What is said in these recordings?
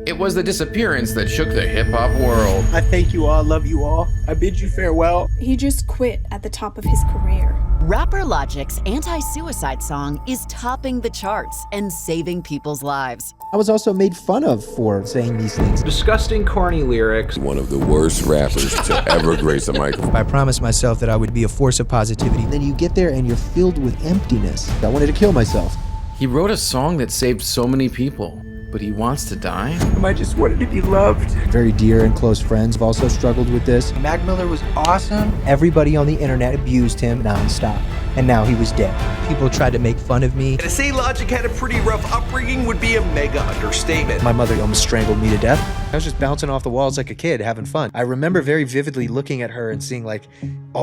It was the disappearance that shook the hip-hop world. I thank you all, love you all. I bid you farewell. He just quit at the top of his career. Rapper Logic's anti-suicide song is topping the charts and saving people's lives. I was also made fun of for saying these things. Disgusting, corny lyrics. One of the worst rappers to ever grace a microphone. I promised myself that I would be a force of positivity. Then you get there and you're filled with emptiness. I wanted to kill myself. He wrote a song that saved so many people, but he wants to die? I just wanted to be loved. Very dear and close friends have also struggled with this. Mac Miller was awesome. Everybody on the internet abused him nonstop, and now he was dead. People tried to make fun of me. To say Logic had a pretty rough upbringing would be a mega understatement. My mother almost strangled me to death. I was just bouncing off the walls like a kid, having fun. I remember very vividly looking at her and seeing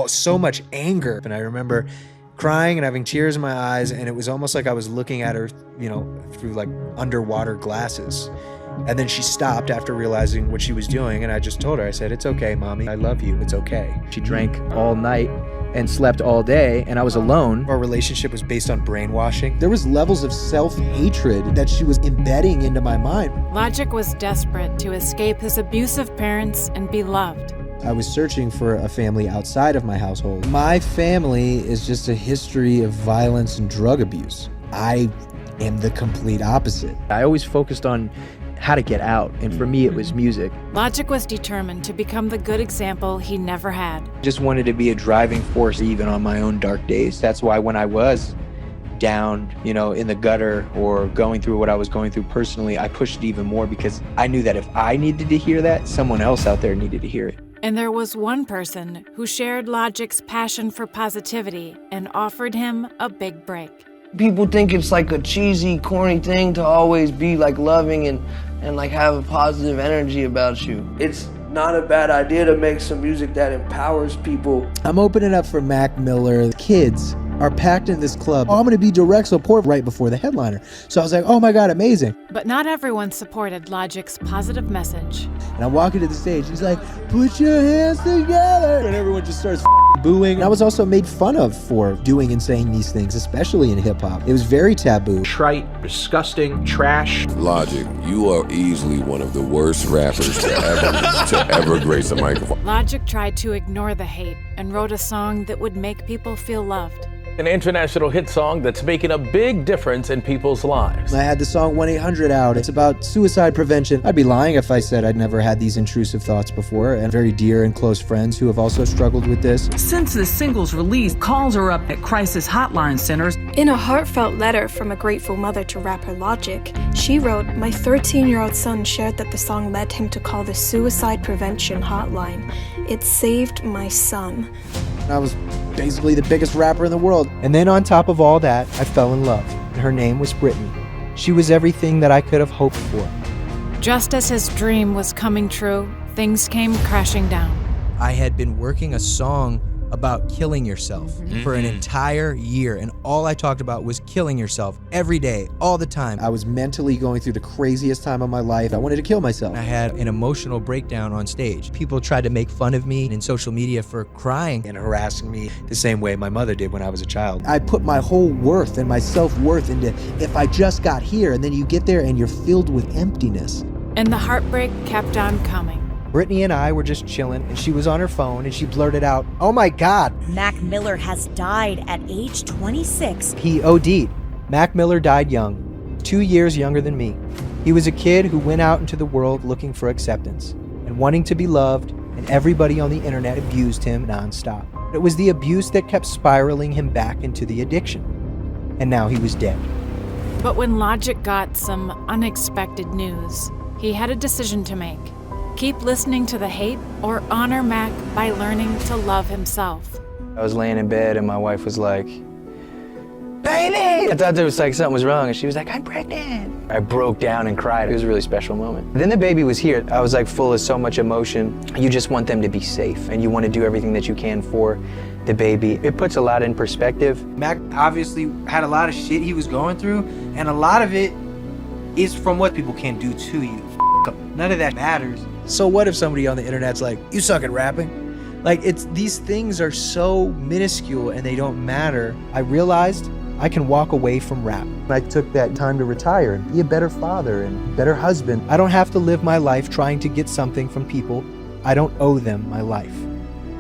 so much anger. And I remember crying and having tears in my eyes, and it was almost like I was looking at her, through underwater glasses. And then she stopped after realizing what she was doing, and I just told her, I said, "It's okay, Mommy, I love you, it's okay." She drank all night and slept all day, and I was alone. Our relationship was based on brainwashing. There was levels of self-hatred that she was embedding into my mind. Logic was desperate to escape his abusive parents and be loved. I was searching for a family outside of my household. My family is just a history of violence and drug abuse. I am the complete opposite. I always focused on how to get out, and for me it was music. Logic was determined to become the good example he never had. Just wanted to be a driving force even on my own dark days. That's why when I was down, in the gutter or going through what I was going through personally, I pushed it even more because I knew that if I needed to hear that, someone else out there needed to hear it. And there was one person who shared Logic's passion for positivity and offered him a big break. People think it's like a cheesy, corny thing to always be loving and have a positive energy about you. It's not a bad idea to make some music that empowers people. I'm opening up for Mac Miller. Kids are packed in this club. I'm going to be direct support right before the headliner. So I was like, oh my God, amazing. But not everyone supported Logic's positive message. And I'm walking to the stage. He's like, put your hands together. And everyone just starts booing. And I was also made fun of for doing and saying these things, especially in hip hop. It was very taboo. Trite, disgusting, trash. Logic, you are easily one of the worst rappers to ever grace a microphone. Logic tried to ignore the hate and wrote a song that would make people feel loved. An international hit song that's making a big difference in people's lives. I had the song 1-800 out. It's about suicide prevention. I'd be lying if I said I'd never had these intrusive thoughts before, and very dear and close friends who have also struggled with this. Since the single's release, calls are up at crisis hotline centers. In a heartfelt letter from a grateful mother to rapper Logic, she wrote, "My 13-year-old son shared that the song led him to call the suicide prevention hotline. It saved my son." I was basically the biggest rapper in the world. And then on top of all that, I fell in love. Her name was Brittany. She was everything that I could have hoped for. Just as his dream was coming true, things came crashing down. I had been working a song about killing yourself for an entire year, and all I talked about was killing yourself every day, all the time. I was mentally going through the craziest time of my life. I wanted to kill myself. I had an emotional breakdown on stage. People tried to make fun of me in social media for crying and harassing me the same way my mother did when I was a child. I put my whole worth and my self-worth into if I just got here, and then you get there and you're filled with emptiness. And the heartbreak kept on coming. Brittany and I were just chilling, and she was on her phone, and she blurted out, "Oh my God. Mac Miller has died at age 26. He OD'd. Mac Miller died young, 2 years younger than me. He was a kid who went out into the world looking for acceptance and wanting to be loved, and everybody on the internet abused him nonstop. It was the abuse that kept spiraling him back into the addiction. And now he was dead." But when Logic got some unexpected news, he had a decision to make. Keep listening to the hate or honor Mac by learning to love himself. I was laying in bed and my wife was like, "Baby!" I thought there was something was wrong, and she was like, "I'm pregnant." I broke down and cried. It was a really special moment. Then the baby was here. I was full of so much emotion. You just want them to be safe, and you want to do everything that you can for the baby. It puts a lot in perspective. Mac obviously had a lot of shit he was going through, and a lot of it is from what people can do to you. None of that matters. So what if somebody on the internet's like, "You suck at rapping"? These things are so minuscule and they don't matter. I realized I can walk away from rap. I took that time to retire and be a better father and better husband. I don't have to live my life trying to get something from people. I don't owe them my life.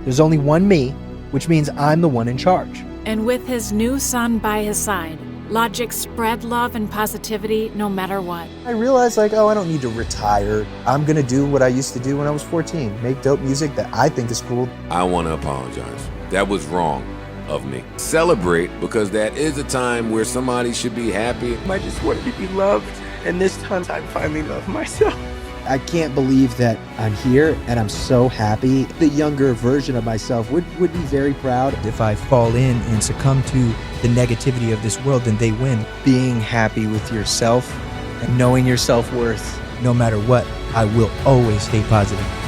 There's only one me, which means I'm the one in charge. And with his new son by his side, Logic spread love and positivity no matter what. I realized I don't need to retire. I'm gonna do what I used to do when I was 14, make dope music that I think is cool. I want to apologize. That was wrong of me. Celebrate, because that is a time where somebody should be happy. I just wanted to be loved, and this time I finally love myself. I can't believe that I'm here and I'm so happy. The younger version of myself would be very proud. If I fall in and succumb to the negativity of this world, then they win. Being happy with yourself and knowing your self-worth, no matter what, I will always stay positive.